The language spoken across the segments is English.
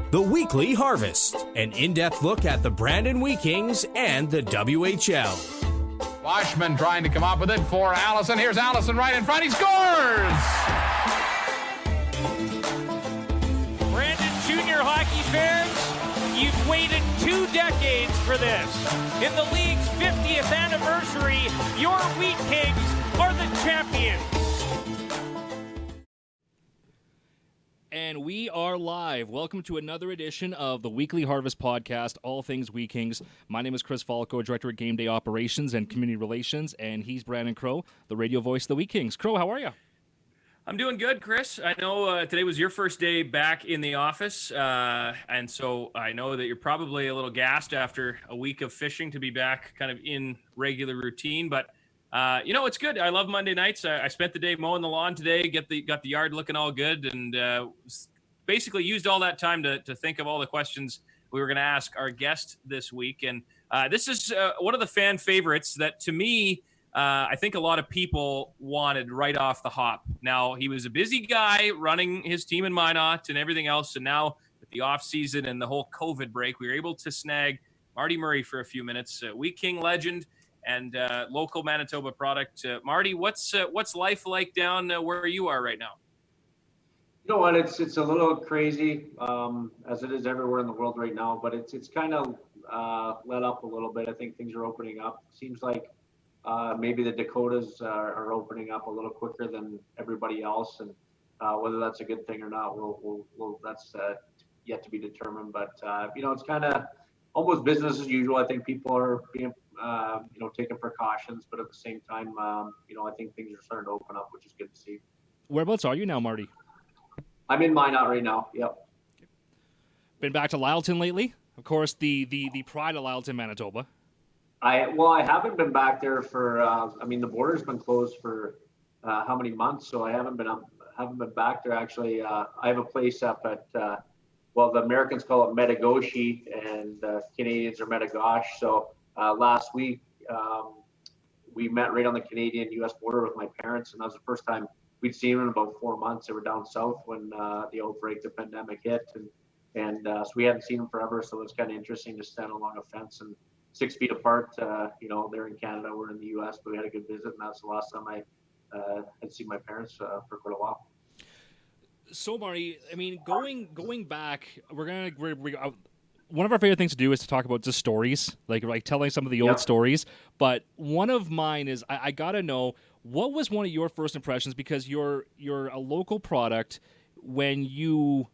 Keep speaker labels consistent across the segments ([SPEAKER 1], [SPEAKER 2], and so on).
[SPEAKER 1] The Weekly Harvest, an in-depth look at the Brandon Wheat Kings and the WHL.
[SPEAKER 2] Washman trying to come up with it for Allison. Here's Allison right in front. He scores!
[SPEAKER 3] Brandon Junior hockey fans, you've waited 2 decades for this. In the league's 50th anniversary, your Wheat Kings are the champions.
[SPEAKER 4] And we are live. Welcome to another edition of the Weekly Harvest Podcast, all things Wheat Kings. My name is Chris Falko, Director of Game Day Operations and Community Relations, and he's Brandon Crowe, the radio voice of the Wheat Kings. Crowe, how are you?
[SPEAKER 5] I'm doing good, Chris. I know today was your first day back in the office, and so I know that you're probably a little gassed after a week of fishing to be back kind of in regular routine, but it's good. I love Monday nights. I spent the day mowing the lawn today, got the yard looking all good, and basically used all that time to think of all the questions we were going to ask our guest this week. And this is one of the fan favorites that, to me, I think a lot of people wanted right off the hop. Now, he was a busy guy running his team in Minot and everything else, and now with the offseason and the whole COVID break, we were able to snag Marty Murray for a few minutes, Wheat King legend and local Manitoba product. Marty, what's life like down where you are right now?
[SPEAKER 6] You know what? It's a little crazy, as it is everywhere in the world right now. But it's kind of let up a little bit. I think things are opening up. Seems like maybe the Dakotas are opening up a little quicker than everybody else, and whether that's a good thing or not, we'll that's yet to be determined. But it's kind of almost business as usual. I think people are being taking precautions, but at the same time, I think things are starting to open up, which is good to see.
[SPEAKER 4] Whereabouts are you now, Marty?
[SPEAKER 6] I'm in Minot right now. Yep.
[SPEAKER 4] Been back to Lyleton lately? Of course, the pride of Lyleton, Manitoba.
[SPEAKER 6] I haven't been back there for. The border's been closed for how many months? So I haven't been back there. Actually, I have a place up at. The Americans call it Metagoshi, and the Canadians are Metagosh. So last week we met right on the Canadian-U.S. border with my parents, and that was the first time we'd seen them in about 4 months. They were down south when the outbreak, the pandemic hit, and so we hadn't seen them forever. So it was kind of interesting to stand along a fence and 6 feet apart. They're in Canada, we're in the U.S., but we had a good visit, and that's the last time I had seen my parents for quite a while.
[SPEAKER 4] So, Marty, going back, we're one of our favorite things to do is to talk about just stories, like telling some of the old stories. But one of mine is I gotta know, what was one of your first impressions, because you're a local product. When you,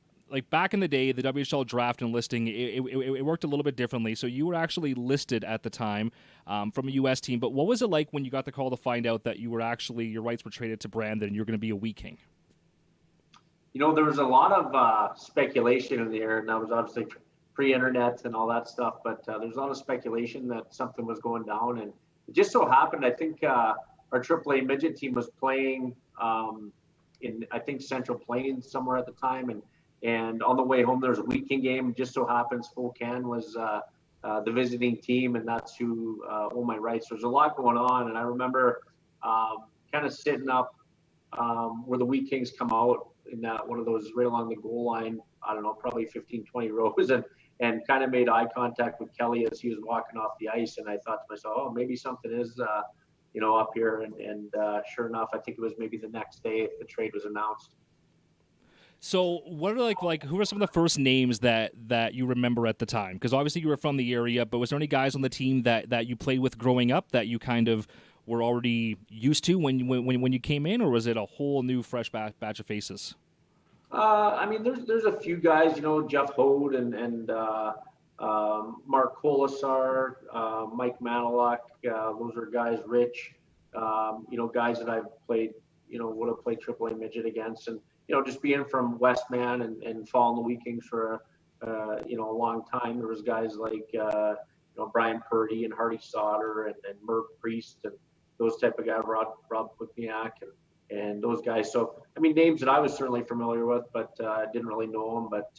[SPEAKER 4] back in the day, the WHL draft and listing, it worked a little bit differently. So you were actually listed at the time from a U.S. team. But what was it like when you got the call to find out that your rights were traded to Brandon and you're going to be a Wheat King?
[SPEAKER 6] There was a lot of speculation in the air, and that was obviously pre-internet and all that stuff. But there's a lot of speculation that something was going down, and it just so happened. I think our AAA midget team was playing in Central Plains somewhere at the time, and on the way home there was a Wheat King game. Just so happens Spokane was the visiting team, and that's who owned my rights. So there's a lot going on, and I remember kind of sitting up where the Wheat Kings come out in that one of those right along the goal line, I don't know, probably 15, 20 rows, and kind of made eye contact with Kelly as he was walking off the ice. And I thought to myself, oh, maybe something is, up here. And sure enough, I think it was maybe the next day the trade was announced.
[SPEAKER 4] So what are who are some of the first names that you remember at the time? Because obviously you were from the area, but was there any guys on the team that you played with growing up that you kind of were already used to when you came in, or was it a whole new fresh batch of faces?
[SPEAKER 6] There's a few guys, Jeff Hode and Mark Colasar, Mike Maniluk. Those are guys, Rich, guys that I've played, would have played AAA midget against. And, just being from Westman and following the Wheat Kings for a long time, there was guys like, Brian Purdy and Hardy Sauter and Merv Priest and those type of guys, Rob Kukniak and those guys. So, names that I was certainly familiar with, but didn't really know them. But,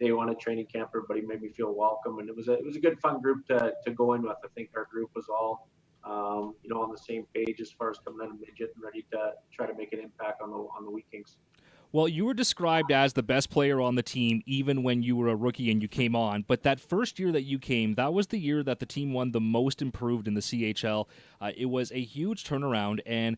[SPEAKER 6] they won a training camp. Everybody made me feel welcome. And it was a good, fun group to go in with. I think our group was all, on the same page as far as coming out of midget and ready to try to make an impact on the Wheat Kings.
[SPEAKER 4] Well, you were described as the best player on the team even when you were a rookie and you came on. But that first year that you came, that was the year that the team won the most improved in the CHL. It was a huge turnaround. And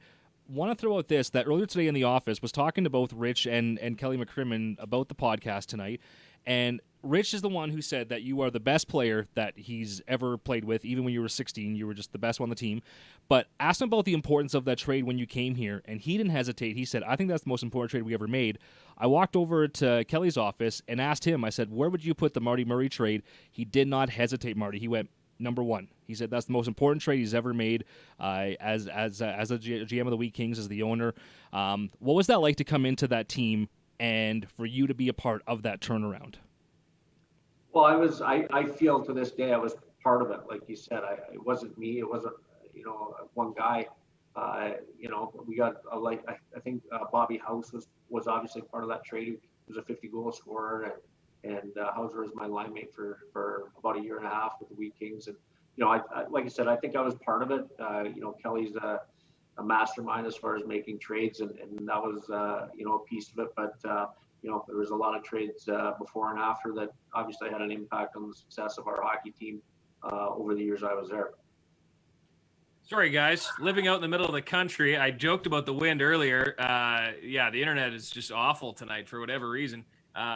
[SPEAKER 4] want to throw out this, that earlier today in the office was talking to both Rich and Kelly McCrimmon about the podcast tonight. And Rich is the one who said that you are the best player that he's ever played with. Even when you were 16, you were just the best one on the team. But asked him about the importance of that trade when you came here, and he didn't hesitate. He said, I think that's the most important trade we ever made. I walked over to Kelly's office and asked him, I said, where would you put the Marty Murray trade? He did not hesitate, Marty. He went, number one. He said that's the most important trade he's ever made as a GM of the Wheat Kings, as the owner. What was that like to come into that team and for you to be a part of that turnaround?
[SPEAKER 6] Well, I feel to this day I was part of it. Like you said, it wasn't me. It wasn't, one guy. We got I think Bobby House was obviously part of that trade. He was a 50-goal scorer, and Hauser was my line mate for about a year and a half with the Wheat Kings. And like I said, I think I was part of it. Kelly's a mastermind as far as making trades, and that was a piece of it. But there was a lot of trades before and after that obviously had an impact on the success of our hockey team over the years I was there.
[SPEAKER 5] Sorry, guys. Living out in the middle of the country, I joked about the wind earlier. The internet is just awful tonight for whatever reason.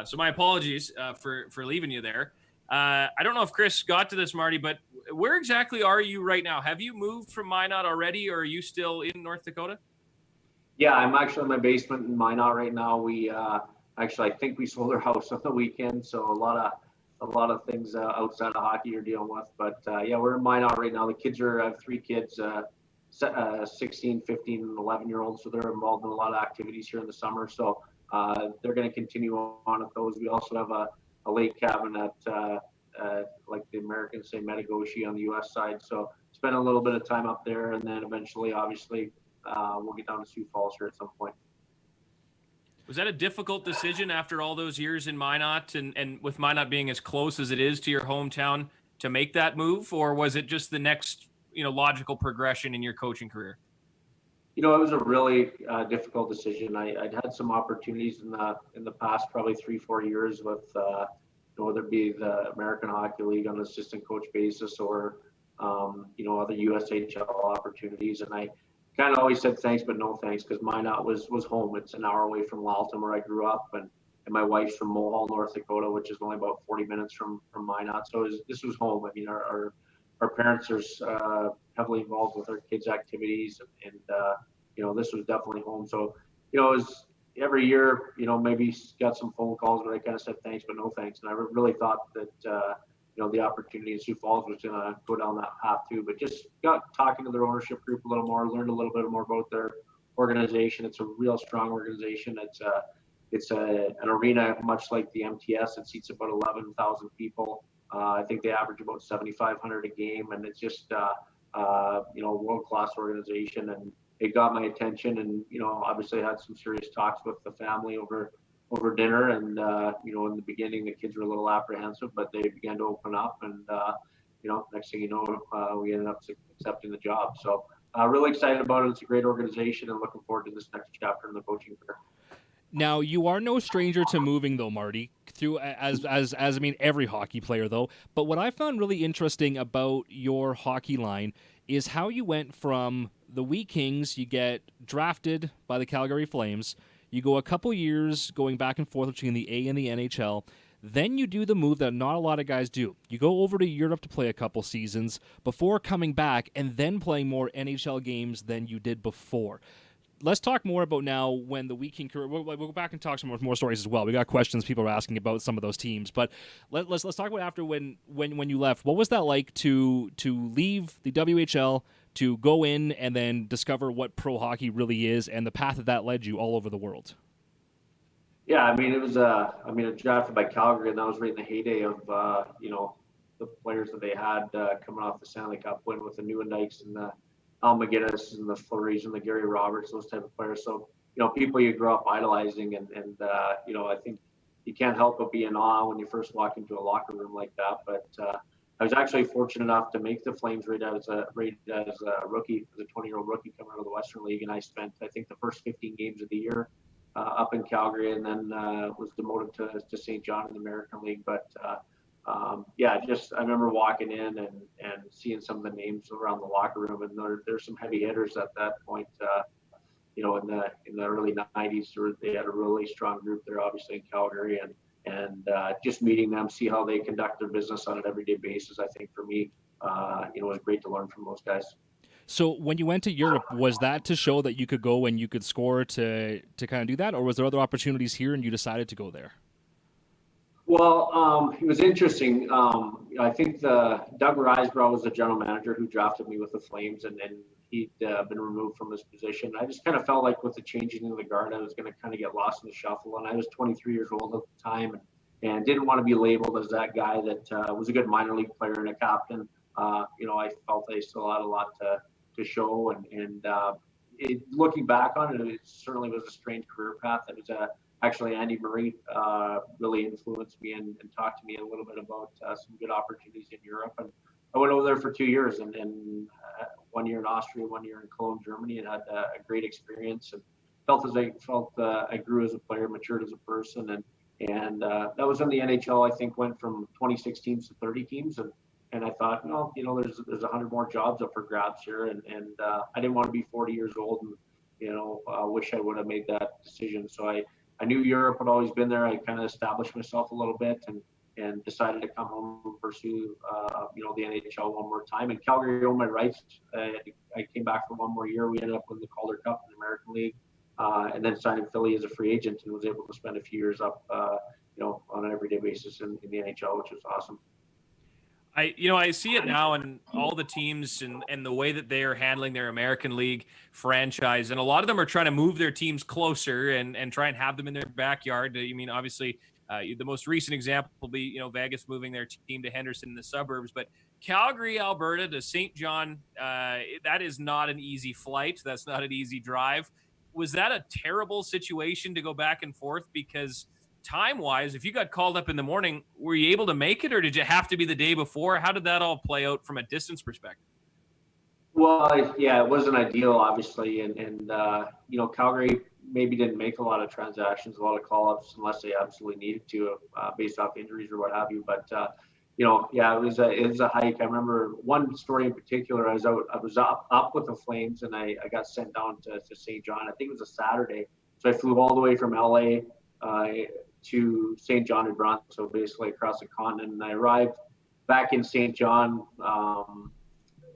[SPEAKER 5] So my apologies for leaving you there. I don't know if Chris got to this, Marty, but where exactly are you right now? Have you moved from Minot already, or are you still in North Dakota?
[SPEAKER 6] Yeah, I'm actually in my basement in Minot right now. We I think we sold our house on the weekend, so a lot of things outside of hockey you're dealing with. But we're in Minot right now. I have 3 kids, 16, 15, and 11-year-olds, so they're involved in a lot of activities here in the summer. So they're going to continue on at those. We also have a lake cabin at like the Americans say Metagoshi on the U.S. side. So spend a little bit of time up there, and then eventually, obviously, we'll get down to Sioux Falls here at some point.
[SPEAKER 5] Was that a difficult decision after all those years in Minot and with Minot being as close as it is to your hometown to make that move, or was it just the next, logical progression in your coaching career?
[SPEAKER 6] It was a really difficult decision. I'd had some opportunities in the past, probably 3-4 years with, whether it be the American Hockey League on an assistant coach basis or, other USHL opportunities. And I kind of always said thanks, but no thanks, because Minot was home. It's an hour away from Lalton, where I grew up, and my wife's from Mohall, North Dakota, which is only about 40 minutes from Minot. So this was home. I mean, our parents are heavily involved with our kids' activities, and this was definitely home. So, it was every year, maybe got some phone calls, but I kind of said thanks, but no thanks. And I really thought that, the opportunity in Sioux Falls was going to go down that path too. But just got talking to their ownership group a little more, learned a little bit more about their organization. It's a real strong organization. It's an arena much like the MTS. It seats about 11,000 people. I think they average about 7,500 a game, and it's just world-class organization. And it got my attention, and obviously I had some serious talks with the family over dinner, and in the beginning the kids were a little apprehensive, but they began to open up, and next thing you know, we ended up accepting the job. So really excited about it. It's a great organization, and looking forward to this next chapter in the coaching career.
[SPEAKER 4] Now, you are no stranger to moving, though, Marty, through as I mean, every hockey player, though. But what I found really interesting about your hockey line is how you went from the Wheat Kings, you get drafted by the Calgary Flames, you go a couple years going back and forth between the A and the NHL, then you do the move that not a lot of guys do. You go over to Europe to play a couple seasons before coming back and then playing more NHL games than you did before. Let's talk more about now when the Wheat King career. We'll go back and talk some more stories as well. We got questions people are asking about some of those teams, but let's talk about after when you left. What was that like to leave the WHL, to go in and then discover what pro hockey really is, and the path that led you all over the world?
[SPEAKER 6] Yeah, I mean, it was drafted by Calgary, and that was right in the heyday of the players that they had coming off the Stanley Cup win with the Nieuwendyks and the Al McGinnis and the Fleury's and the Gary Roberts, those type of players. So, people you grow up idolizing, and I think you can't help but be in awe when you first walk into a locker room like that. But I was actually fortunate enough to make the Flames right as a rookie, as a 20-year-old rookie coming out of the Western League, and I spent, I think, the first 15 games of the year up in Calgary, and then was demoted to St. John in the American League. But yeah, just I remember walking in and seeing some of the names around the locker room, and there's some heavy hitters at that point. You know, in the early '90s, they had a really strong group there, obviously in Calgary, and just meeting them, see how they conduct their business on an everyday basis. I think for me, you know, it was great to learn from those guys.
[SPEAKER 4] So when you went to Europe, was that to show that you could go and you could score to kind of do that, or was there other opportunities here and you decided to go there?
[SPEAKER 6] Well, it was interesting. I think Doug Risebrough was the general manager who drafted me with the Flames, and he'd been removed from his position. I just kind of felt like with the changing of the guard, I was going to kind of get lost in the shuffle. And I was 23 years old at the time, and didn't want to be labeled as that guy that was a good minor league player and a captain. You know, I felt I still had a lot to show, and looking back on it, it certainly was a strange career path. It was actually Andy Murray really influenced me and talked to me a little bit about some good opportunities in Europe. And I went over there for 2 years, and 1 year in Austria, 1 year in Cologne, Germany, and had a great experience, and felt I grew as a player, matured as a person, and that was when the NHL, I think, went from 26 teams to 30 teams, and I thought, no, you know, there's 100 more jobs up for grabs here, and I didn't want to be 40 years old, and you know, wish I would have made that decision. So I knew Europe had always been there. I kind of established myself a little bit, and decided to come home and pursue, you know, the NHL one more time. And Calgary owned my rights. I came back for one more year. We ended up winning the Calder Cup in the American League, and then signed in Philly as a free agent, and was able to spend a few years up, you know, on an everyday basis in the NHL, which was awesome.
[SPEAKER 5] I see it now in all the teams and the way that they are handling their American League franchise. And a lot of them are trying to move their teams closer and try and have them in their backyard. You mean, obviously, the most recent example will be, you know, Vegas moving their team to Henderson in the suburbs. But Calgary, Alberta to St. John, that is not an easy flight. That's not an easy drive. Was that a terrible situation to go back and forth? Because time-wise, if you got called up in the morning, were you able to make it, or did you have to be the day before? How did that all play out from a distance perspective?
[SPEAKER 6] Well, yeah, it wasn't ideal, obviously, and you know, Calgary maybe didn't make a lot of transactions, a lot of call-ups, unless they absolutely needed to, based off injuries or what have you. But you know, yeah, it was a hike. I remember one story in particular. I was up with the Flames, and I got sent down to St. John. I think it was a Saturday, so I flew all the way from LA to St. John and Bronx, so basically across the continent. And I arrived back in St. John.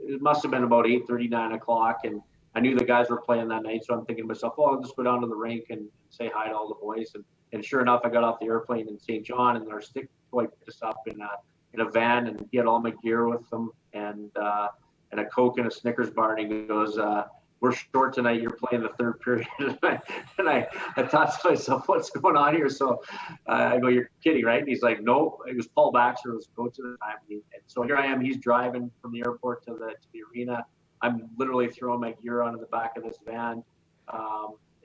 [SPEAKER 6] It must have been about 8:30, 9 o'clock, and I knew the guys were playing that night, so I'm thinking to myself, oh, I'll just go down to the rink and say hi to all the boys. And sure enough, I got off the airplane in St. John, and our stick boy picked us up in a van, and he had all my gear with him, and a Coke and a Snickers bar, and he goes, we're short tonight. You're playing the third period. and I thought to myself, what's going on here? So I go, you're kidding, right? And he's like, no. It was Paul Baxter, who was coach at the time. And so here I am. He's driving from the airport to the arena. I'm literally throwing my gear onto the back of this van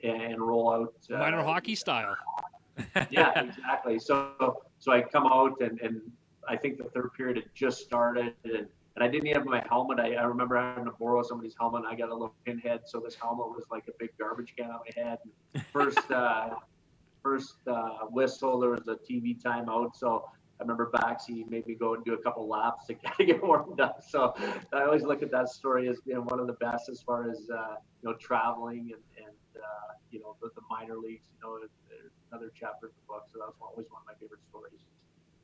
[SPEAKER 6] and roll out.
[SPEAKER 4] Minor hockey style.
[SPEAKER 6] Yeah, exactly. So I come out, and I think the third period had just started, and I didn't have my helmet. I remember having to borrow somebody's helmet. I got a little pinhead, so this helmet was like a big garbage can on my head. First whistle, there was a TV timeout. So I remember Baxi made me go and do a couple laps to get warmed up. So I always look at that story as being one of the best as far as you know, traveling and you know, the minor leagues. You know, another chapter of the book. So that was always one of my favorite stories.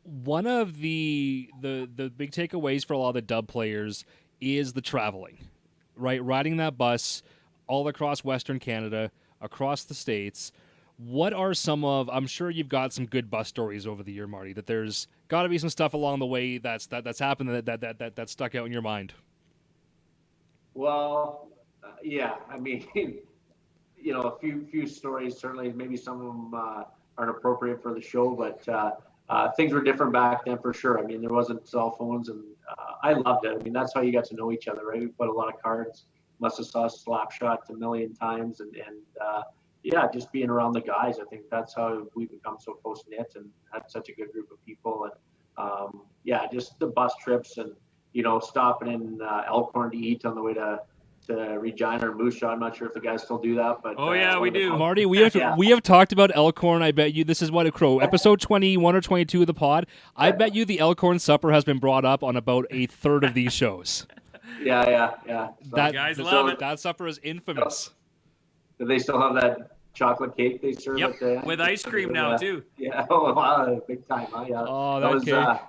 [SPEAKER 4] One of the big takeaways for a lot of the dub players is the traveling, right? Riding that bus all across Western Canada, across the States. What are some of, I'm sure you've got some good bus stories over the year, Marty, that there's got to be some stuff along the way that's happened that stuck out in your mind.
[SPEAKER 6] Well, yeah, I mean, you know, a few stories, certainly maybe some of them aren't appropriate for the show, but things were different back then for sure. I mean, there wasn't cell phones, and I loved it. I mean, that's how you got to know each other, right? We put a lot of cards. Must have saw slap shots a million times, and yeah, just being around the guys. I think that's how we become so close knit and had such a good group of people. And yeah, just the bus trips, and you know, stopping in Elkhorn to eat on the way to Regina or Moose Jaw. I'm not sure if the guys still do that, but
[SPEAKER 5] yeah, we do.
[SPEAKER 4] Marty, we have talked about Elkhorn. I bet you this is what a Crow episode 21 or 22 of the pod. I bet you the Elkhorn supper has been brought up on about a third of these shows.
[SPEAKER 6] Yeah. So,
[SPEAKER 5] guys love it.
[SPEAKER 4] That supper is infamous.
[SPEAKER 6] Do they still have that chocolate cake they serve at the end?
[SPEAKER 5] With ice cream now too.
[SPEAKER 6] Yeah, wow, big time. Yeah.
[SPEAKER 4] Oh,
[SPEAKER 6] that was
[SPEAKER 4] cake.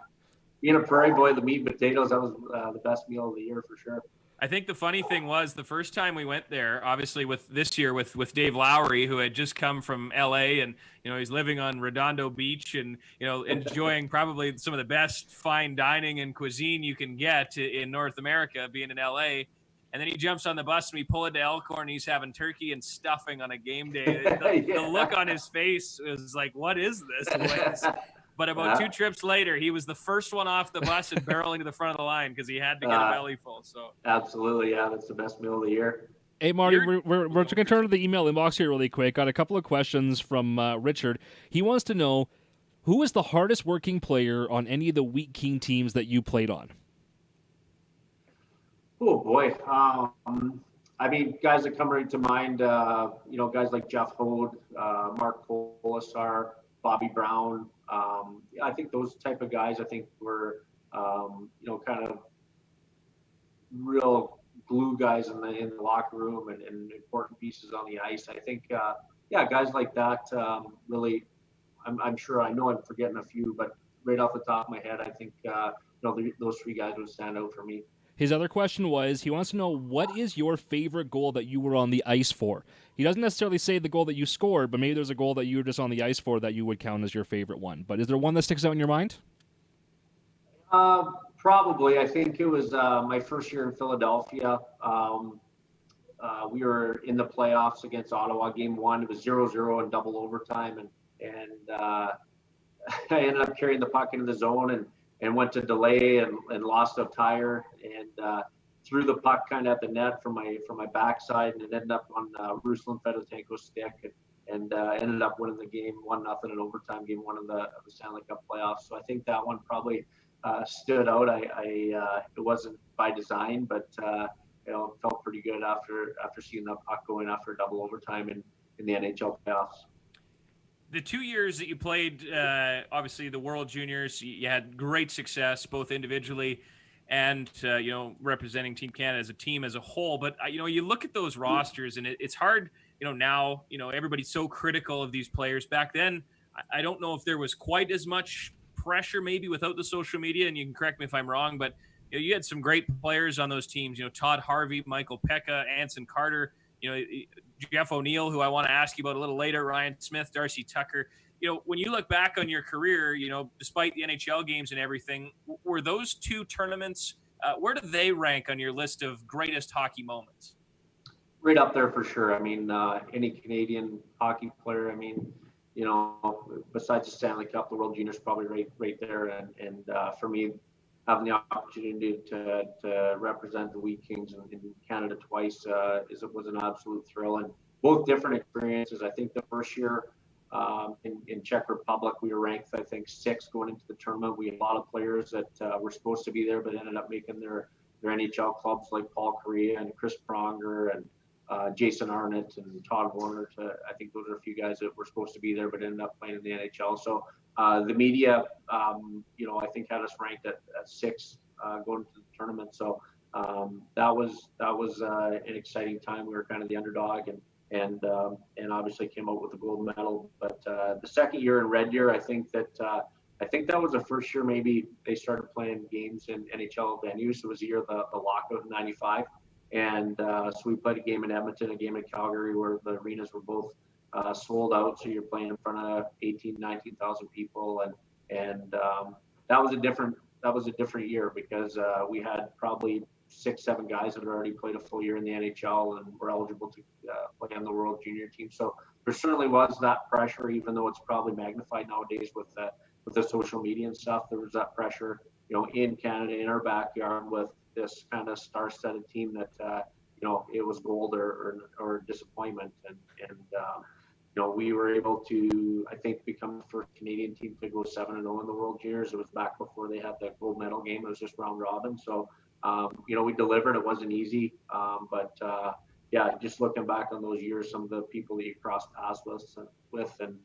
[SPEAKER 6] Being a Prairie boy, the meat and potatoes, that was the best meal of the year for sure.
[SPEAKER 5] I think the funny thing was the first time we went there, obviously with this year with Dave Lowry, who had just come from LA and, he's living on Redondo Beach and, enjoying probably some of the best fine dining and cuisine you can get in North America, being in LA. And then he jumps on the bus and we pull into Elkhorn. He's having turkey and stuffing on a game day. The look on his face was like, what is this? But about 2 trips later, he was the first one off the bus and barreling to the front of the line because he had to get a belly full. So
[SPEAKER 6] absolutely, yeah, that's the best meal of the year.
[SPEAKER 4] Hey, Marty, we're going to turn to the email inbox here really quick. Got a couple of questions from Richard. He wants to know, who was the hardest working player on any of the Wheat King teams that you played on?
[SPEAKER 6] Oh, boy. I mean, guys that come right to mind, guys like Jeff Hode, Mark Polisar, Bobby Brown. I think those type of guys, were, kind of real glue guys in the locker room and important pieces on the ice. I think, guys like that really, I'm sure, I know I'm forgetting a few, but right off the top of my head, I think, those 3 guys would stand out for me.
[SPEAKER 4] His other question was, he wants to know, what is your favorite goal that you were on the ice for? He doesn't necessarily say the goal that you scored, but maybe there's a goal that you were just on the ice for that you would count as your favorite one. But is there one that sticks out in your mind?
[SPEAKER 6] Probably. I think it was my first year in Philadelphia. We were in the playoffs against Ottawa, game 1. It was 0-0 in double overtime, and I ended up carrying the puck into the zone and went to delay and lost a tire and threw the puck kind of at the net from my backside, and it ended up on Ruslan Fedotenko's stick and ended up winning the game 1-0 in overtime, game 1 of the Stanley Cup playoffs. So I think that one probably stood out. It wasn't by design, but it felt pretty good after seeing that puck going after double overtime in the NHL playoffs.
[SPEAKER 5] The 2 years that you played, obviously the World Juniors, you had great success both individually and representing Team Canada as a team as a whole. But you look at those rosters and it's hard. Now everybody's so critical of these players. Back then, I don't know if there was quite as much pressure maybe without the social media. And you can correct me if I'm wrong, but you had some great players on those teams. Todd Harvey, Michael Pekka, Anson Carter. Jeff O'Neill, who I want to ask you about a little later, Ryan Smith, Darcy Tucker. When you look back on your career, despite the NHL games and everything, were those 2 tournaments, where do they rank on your list of greatest hockey moments?
[SPEAKER 6] Right up there for sure. I mean, any Canadian hockey player, besides the Stanley Cup, the World Juniors probably right there. And for me, having the opportunity to represent the Wheat Kings in Canada twice was an absolute thrill, and both different experiences. I think the first year in Czech Republic, we were ranked, I think, 6th going into the tournament. We had a lot of players that were supposed to be there, but ended up making their NHL clubs, like Paul Kariya and Chris Pronger and Jason Arnott and Todd Warner. I think those are a few guys that were supposed to be there, but ended up playing in the NHL. So the media, I think had us ranked at 6 going to the tournament. So that was an exciting time. We were kind of the underdog and obviously came out with the gold medal. But the second year in Red Deer, I think that was the first year maybe they started playing games in NHL venues. It was the year of the lockout in '95. And so we played a game in Edmonton, a game in Calgary, where the arenas were both sold out. So you're playing in front of 18,000, 19,000 people. And that was a different year because we had probably 6-7 guys that had already played a full year in the NHL and were eligible to play on the World Junior team. So there certainly was that pressure, even though it's probably magnified nowadays with the social media and stuff. There was that pressure, in Canada, in our backyard, with this kind of star-studded team that it was gold or disappointment, and we were able to, I think, become the first Canadian team to go 7-0 in the World Juniors. It was back before they had the gold medal game. It was just round robin. So We delivered. It wasn't easy, but yeah, just looking back on those years, some of the people that you crossed paths with, and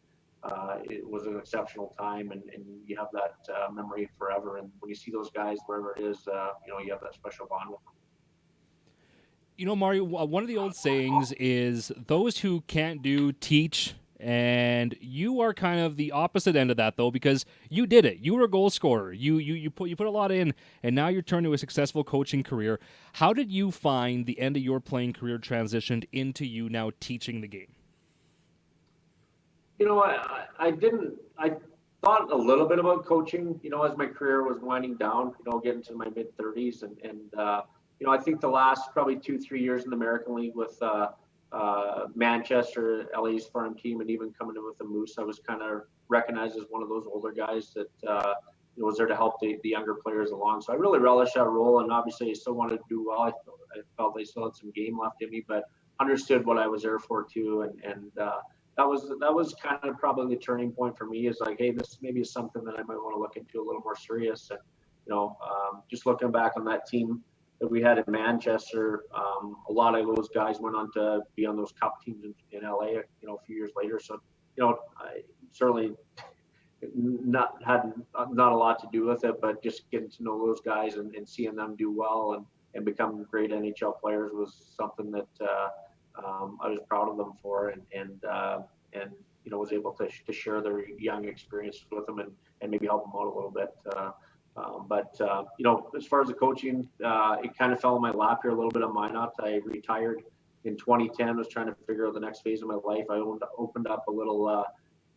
[SPEAKER 6] it was an exceptional time, and you have that memory forever. And when you see those guys, wherever it is, you have that special bond with them.
[SPEAKER 4] Mario, one of the old sayings is those who can't do, teach. And you are kind of the opposite end of that, though, because you did it. You were a goal scorer. You put a lot in, and now you're turned to a successful coaching career. How did you find the end of your playing career transitioned into you now teaching the game?
[SPEAKER 6] I didn't. I thought a little bit about coaching, as my career was winding down, getting to my mid 30s, and I think the last probably 2-3 years in the American League with Manchester, LA's farm team, and even coming in with the Moose, I was kind of recognized as one of those older guys that was there to help the younger players along. So I really relished that role, and obviously I still wanted to do well. I felt I still had some game left in me, but understood what I was there for too, and that was kind of probably the turning point for me. Is like, hey, this maybe is something that I might want to look into a little more serious. And just looking back on that team that we had in Manchester, a lot of those guys went on to be on those cup teams in LA, a few years later. So, I certainly had not a lot to do with it, but just getting to know those guys and seeing them do well and become great NHL players was something that I was proud of them for, and was able to share their young experiences with them and maybe help them out a little bit. But as far as the coaching, it kind of fell in my lap here a little bit on Minot. I retired in 2010, was trying to figure out the next phase of my life. I opened up a little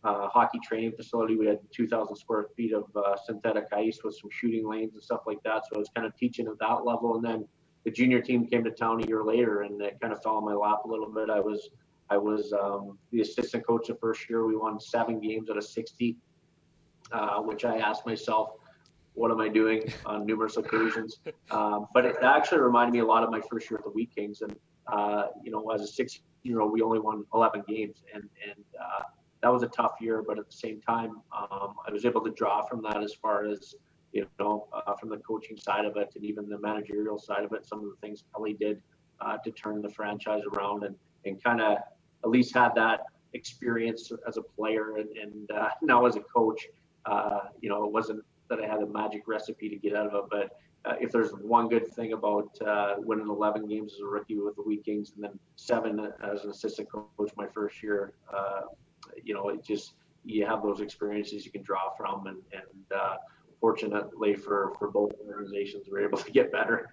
[SPEAKER 6] hockey training facility. We had 2,000 square feet of synthetic ice with some shooting lanes and stuff like that. So I was kind of teaching at that level. And then the junior team came to town a year later, and it kind of fell in my lap a little bit. I was the assistant coach the first year. We won 7 games out of 60, which I asked myself, what am I doing on numerous occasions? But it actually reminded me a lot of my first year at the Wheat Kings. And, as a 16-year-old, we only won 11 games. And that was a tough year. But at the same time, I was able to draw from that as far as, from the coaching side of it and even the managerial side of it, some of the things Kelly did to turn the franchise around and kind of at least had that experience as a player. And now as a coach, it wasn't that I had a magic recipe to get out of it, but if there's one good thing about winning 11 games as a rookie with the Wheat Kings and then 7 as an assistant coach my first year, it just, you have those experiences you can draw from, and fortunately for both organizations, we're able to get better.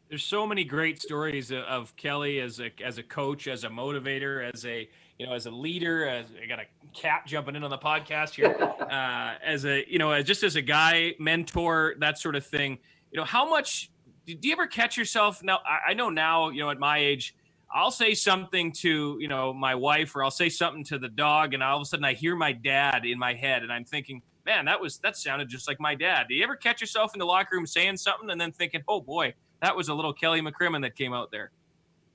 [SPEAKER 5] There's so many great stories of Kelly as a coach, as a motivator, as a leader. I got a cat jumping in on the podcast here. As a guy, mentor, that sort of thing. How much do you ever catch yourself? Now, I know now, at my age, I'll say something to, my wife, or I'll say something to the dog, and all of a sudden I hear my dad in my head, and I'm thinking, man, that sounded just like my dad. Do you ever catch yourself in the locker room saying something and then thinking, oh boy, that was a little Kelly McCrimmon that came out there?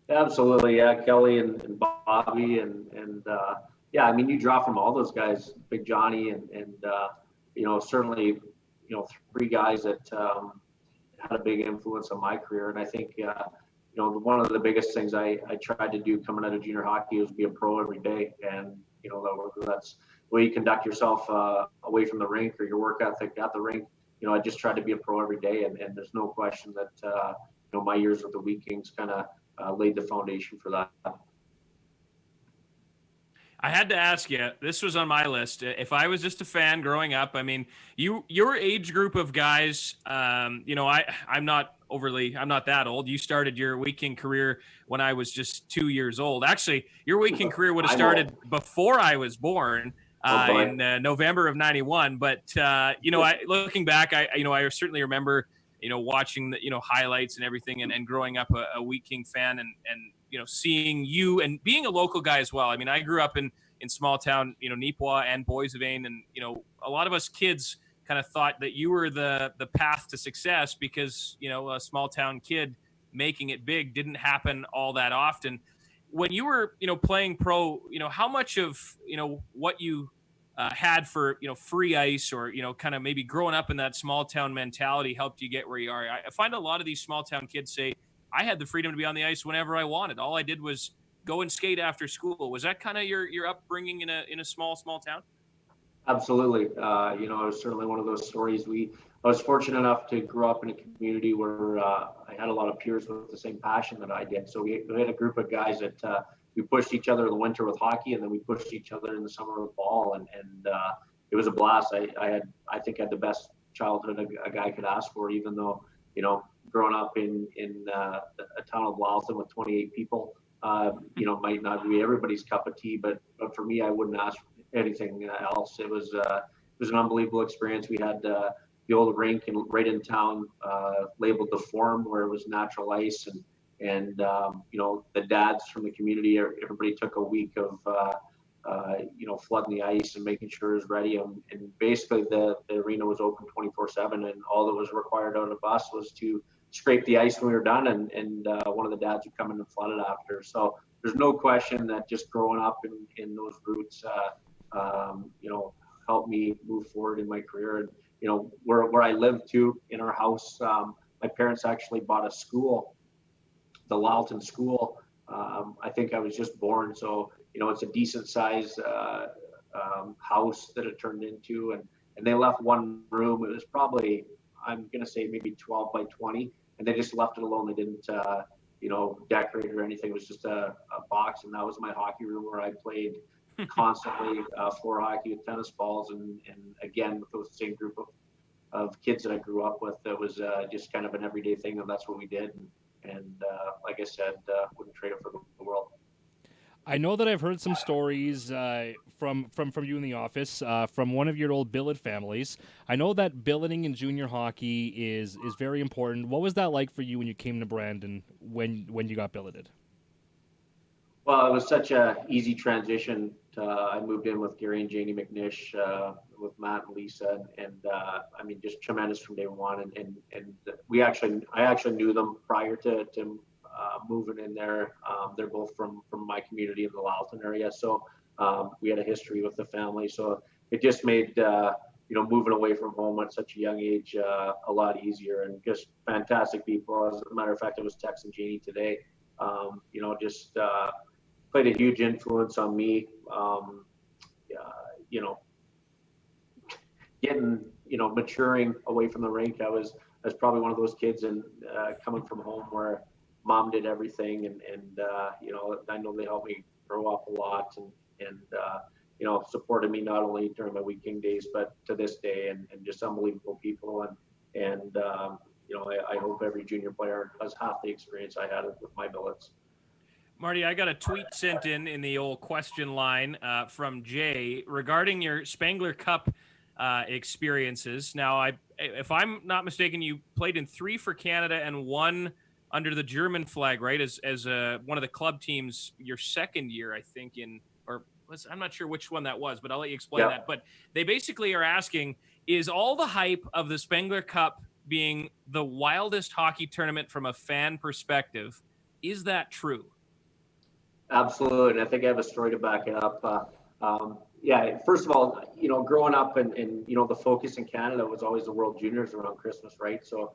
[SPEAKER 6] Absolutely, yeah. Kelly and Bobby and yeah, I mean, you draw from all those guys, Big Johnny and certainly 3 guys that had a big influence on my career. And I think one of the biggest things I tried to do coming out of junior hockey was be a pro every day, and that's the way you conduct yourself away from the rink, or your work ethic at the rink. I just tried to be a pro every day, and there's no question that my years with the Wheat Kings kind of laid the foundation for that.
[SPEAKER 5] I had to ask you, this was on my list. If I was just a fan growing up, I mean, your age group of guys, I'm not that old. You started your Wheat King career when I was just 2 years old. Actually, your Wheat King career would have started before I was born. In November of '91, but looking back, I certainly remember watching the highlights and everything, and growing up a Wheat King fan, and seeing you and being a local guy as well. I mean, I grew up in small town, Neepawa and Boissevain, and a lot of us kids kind of thought that you were the path to success, because a small town kid making it big didn't happen all that often. When you were playing pro, how much of what you had for, free ice, or, kind of maybe growing up in that small town mentality helped you get where you are? I find a lot of these small town kids say, I had the freedom to be on the ice whenever I wanted. All I did was go and skate after school. Was that kind of your upbringing in a small town?
[SPEAKER 6] Absolutely. It was certainly one of those stories. I was fortunate enough to grow up in a community where I had a lot of peers with the same passion that I did. So we had a group of guys that we pushed each other in the winter with hockey, and then we pushed each other in the summer with ball, and it was a blast. I think I had the best childhood a guy could ask for, even though, growing up in a town of Lalton with 28 people, might not be everybody's cup of tea, but for me, I wouldn't ask anything else. It was an unbelievable experience. We had the old rink right in town, labeled the Forum, where it was natural ice, and the dads from the community, everybody took a week of flooding the ice and making sure it was ready, and basically the arena was open 24/7, and all that was required out of us was to scrape the ice when we were done, and one of the dads would come in and flood it after. So there's no question that just growing up in those roots helped me move forward in my career. And where I live too, in our house, my parents actually bought a school, the Lalton School. I think I was just born, so it's a decent size house that it turned into, and they left one room. It was probably, I'm gonna say, maybe 12 by 20, and they just left it alone. They didn't decorate or anything. It was just a box, and that was my hockey room where I played constantly, floor hockey with tennis balls, and again with those same group of kids that I grew up with. It was just kind of an everyday thing, and that's what we did. And like I said, wouldn't trade it for the world.
[SPEAKER 4] I know that I've heard some stories from you in the office, from one of your old billet families. I know that billeting in junior hockey is very important. What was that like for you when you came to Brandon when you got billeted?
[SPEAKER 6] Well, it was such a easy transition. I moved in with Gary and Janie McNish, with Matt and Lisa, and just tremendous from day one. And I actually knew them prior to moving in there. They're both from my community in the Lalton area, so we had a history with the family. So it just made moving away from home at such a young age a lot easier, and just fantastic people. As a matter of fact, I was texting Janie today. Just played a huge influence on me. Getting maturing away from the rink. I was probably one of those kids, and coming from home where mom did everything, and I know they helped me grow up a lot, and supported me not only during my weekend days, but to this day, and just unbelievable people, and I hope every junior player has half the experience I had with my billets.
[SPEAKER 5] Marty, I got a tweet sent in the old question line from Jay regarding your Spengler Cup experiences. Now, if I'm not mistaken, you played in 3 for Canada and 1 under the German flag, right? As one of the club teams your second year, I think, I'm not sure which one that was, but I'll let you explain that. But they basically are asking, is all the hype of the Spengler Cup being the wildest hockey tournament from a fan perspective, is that true?
[SPEAKER 6] Absolutely, and I think I have a story to back it up. First of all, growing up and the focus in Canada was always the World Juniors around Christmas, right? So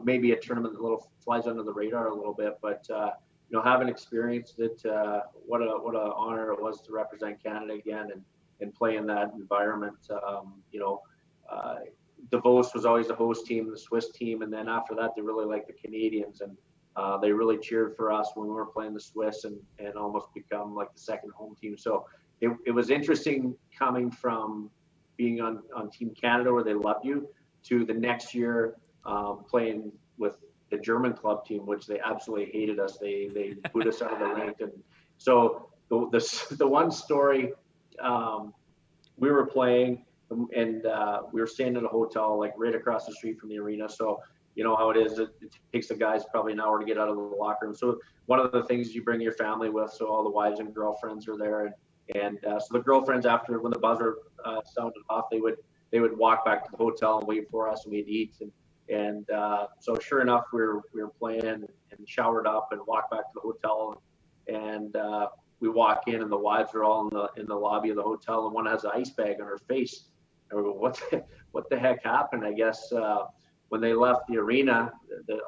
[SPEAKER 6] maybe a tournament that little flies under the radar a little bit, but having experienced it, what an honor it was to represent Canada again and play in that environment. Davos was always the host team, the Swiss team, and then after that, they really liked the Canadians, and they really cheered for us when we were playing the Swiss, and almost become like the second home team. So it was interesting coming from being on Team Canada, where they loved you, to the next year playing with the German club team, which they absolutely hated us. They booed us out of the rink. And so the one story, we were playing, and we were staying at a hotel like right across the street from the arena. So you know how it is. It takes the guys probably an hour to get out of the locker room. So one of the things is you bring your family with, so all the wives and girlfriends are there, and so the girlfriends, after when the buzzer sounded off, they would walk back to the hotel and wait for us, and we'd eat. And so sure enough, we were playing and showered up and walked back to the hotel, and we walk in and the wives are all in the lobby of the hotel, and one has an ice bag on her face. And we go, what the heck happened? I guess when they left the arena,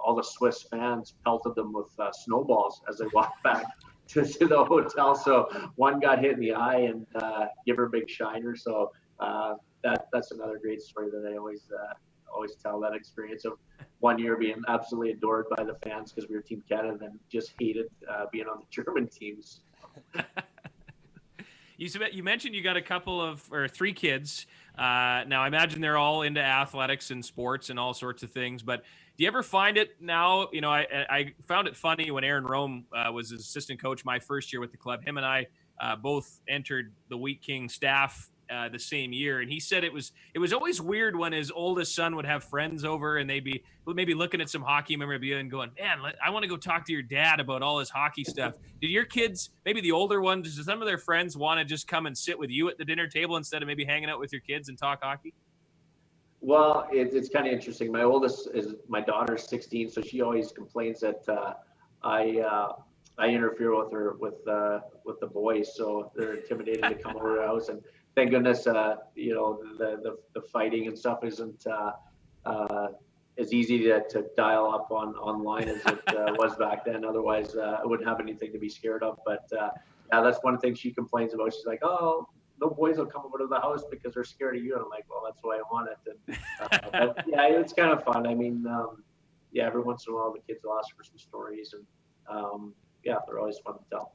[SPEAKER 6] all the Swiss fans pelted them with snowballs as they walked back to the hotel. So one got hit in the eye and give her a big shiner. So that's another great story that I always tell, that experience of one year being absolutely adored by the fans because we were Team Canada and just hated being on the German teams.
[SPEAKER 5] You mentioned you got a couple of, or 3 kids. Now, I imagine they're all into athletics and sports and all sorts of things. But do you ever find it now? You know, I found it funny when Aaron Rome was his assistant coach my first year with the club. Him and I both entered the Wheat King staff the same year, and he said it was always weird when his oldest son would have friends over and they'd be maybe looking at some hockey memorabilia and going, man, I want to go talk to your dad about all his hockey stuff. Did your kids, maybe the older ones, does some of their friends want to just come and sit with you at the dinner table instead of maybe hanging out with your kids and talk hockey?
[SPEAKER 6] Well, it's kind of interesting. My daughter's 16, so she always complains that I interfere with her with the boys, so they're intimidated to come over to the house. And thank goodness, you know, the fighting and stuff isn't as easy to dial up online as it was back then. Otherwise, I wouldn't have anything to be scared of. But yeah, that's one thing she complains about. She's like, oh, no boys will come over to the house because they're scared of you. And I'm like, well, that's why I want it. And, but yeah, it's kind of fun. I mean, yeah, every once in a while the kids will ask for some stories, and yeah, they're always fun to tell.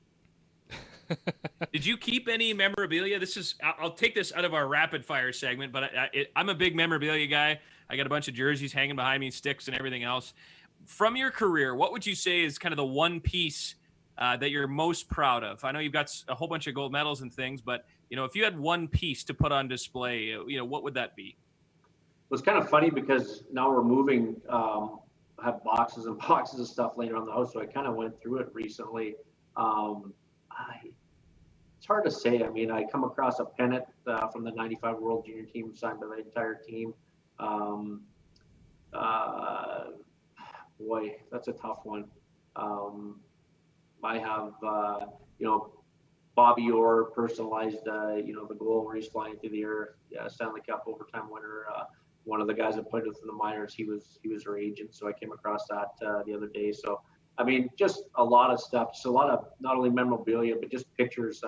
[SPEAKER 5] Did you keep any memorabilia? I'll take this out of our rapid fire segment, but I'm a big memorabilia guy. I got a bunch of jerseys hanging behind me, sticks and everything else. From your career, what would you say is kind of the one piece that you're most proud of? I know you've got a whole bunch of gold medals and things, but you know, if you had one piece to put on display, you know, what would that be?
[SPEAKER 6] It was kind of funny because now we're moving, have boxes and boxes of stuff laying around the house. So I kind of went through it recently. It's hard to say. I mean, I come across a pennant from the 95 World Junior team signed by the entire team. Boy, that's a tough one. I have, you know, Bobby Orr personalized, you know, the goal where he's flying through the air, Stanley Cup overtime winner. One of the guys that played with in the minors, he was her agent. So I came across that the other day. So, I mean, just a lot of stuff. Just a lot of not only memorabilia, but just pictures.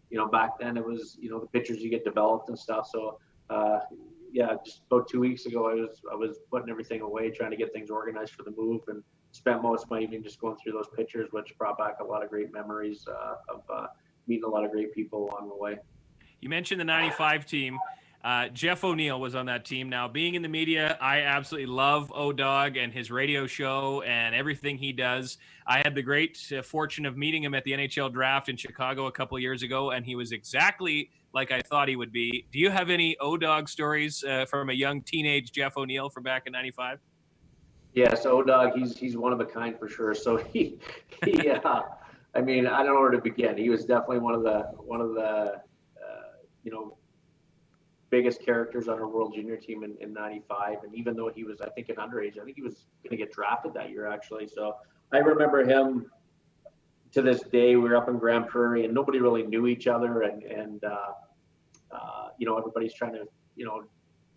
[SPEAKER 6] You know, back then it was, you know, the pictures you get developed and stuff. So, yeah, just about 2 weeks ago, I was putting everything away, trying to get things organized for the move, and spent most of my evening just going through those pictures, which brought back a lot of great memories of meeting a lot of great people along the way.
[SPEAKER 5] You mentioned the 95 team. Jeff O'Neill was on that team. Now, being in the media, I absolutely love O-Dog and his radio show and everything he does. I had the great fortune of meeting him at the NHL draft in Chicago a couple of years ago, and he was exactly like I thought he would be. Do you have any O-Dog stories from a young teenage Jeff O'Neill from back in 95?
[SPEAKER 6] Yes, O-Dog, he's one of a kind for sure. So he I mean, I don't know where to begin. He was definitely one of the you know, biggest characters on our World Junior team in 95. And even though he was, I think, an underage, I think he was going to get drafted that year, actually. So I remember him to this day. We were up in Grand Prairie and nobody really knew each other. And you know, everybody's trying to, you know,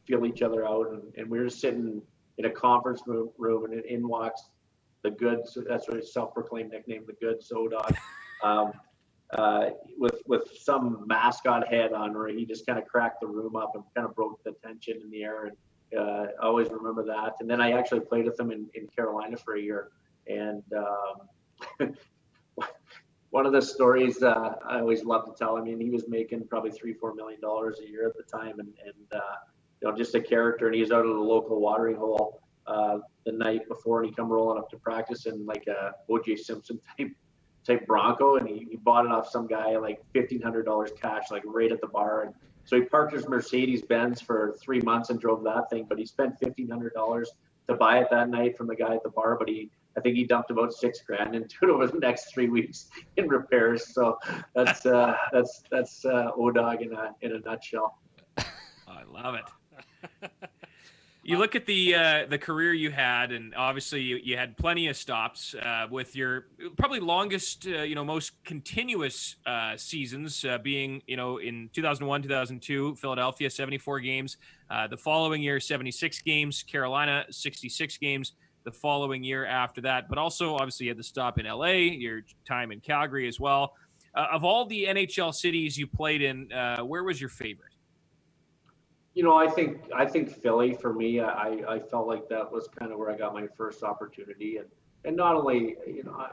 [SPEAKER 6] feel each other out. And we were sitting in a conference room and in walks the Goods. That's what his self-proclaimed nickname, the Goods, O-Dog. With some mascot head on, where he just kind of cracked the room up and kind of broke the tension in the air. And I always remember that. And then I actually played with him in Carolina for a year. And one of the stories I always love to tell, I mean, he was making probably $3-4 million a year at the time, and you know, just a character. And he was out of the local watering hole the night before, and he come rolling up to practice in like a O.J. Simpson type Bronco, and he bought it off some guy like $1,500 cash, like right at the bar. And so he parked his Mercedes-Benz for 3 months and drove that thing, but he spent $1,500 to buy it that night from the guy at the bar. But I think he dumped about $6,000 into it over the next 3 weeks in repairs. So that's O-Dog in a nutshell.
[SPEAKER 5] I love it. You look at the career you had, and obviously you had plenty of stops with your probably longest, most continuous seasons being, in 2001, 2002, Philadelphia, 74 games. The following year, 76 games. Carolina, 66 games. The following year after that. But also, obviously, you had the stop in LA, your time in Calgary as well. Of all the NHL cities you played in, where was your favorite?
[SPEAKER 6] I think Philly for me. I felt like that was kind of where I got my first opportunity, and not only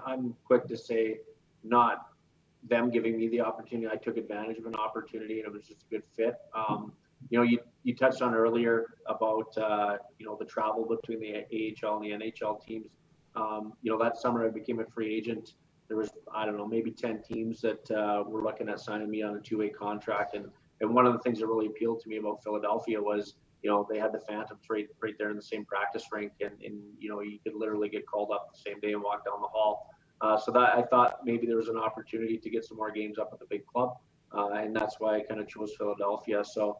[SPEAKER 6] I'm quick to say not them giving me the opportunity. I took advantage of an opportunity, and it was just a good fit. You touched on earlier about the travel between the AHL and the NHL teams. That summer I became a free agent. There was maybe 10 teams that were looking at signing me on a 2-way contract, and one of the things that really appealed to me about Philadelphia was, they had the Phantoms right there in the same practice rink, and you could literally get called up the same day and walk down the hall. So that I thought maybe there was an opportunity to get some more games up at the big club, and that's why I kind of chose Philadelphia. So,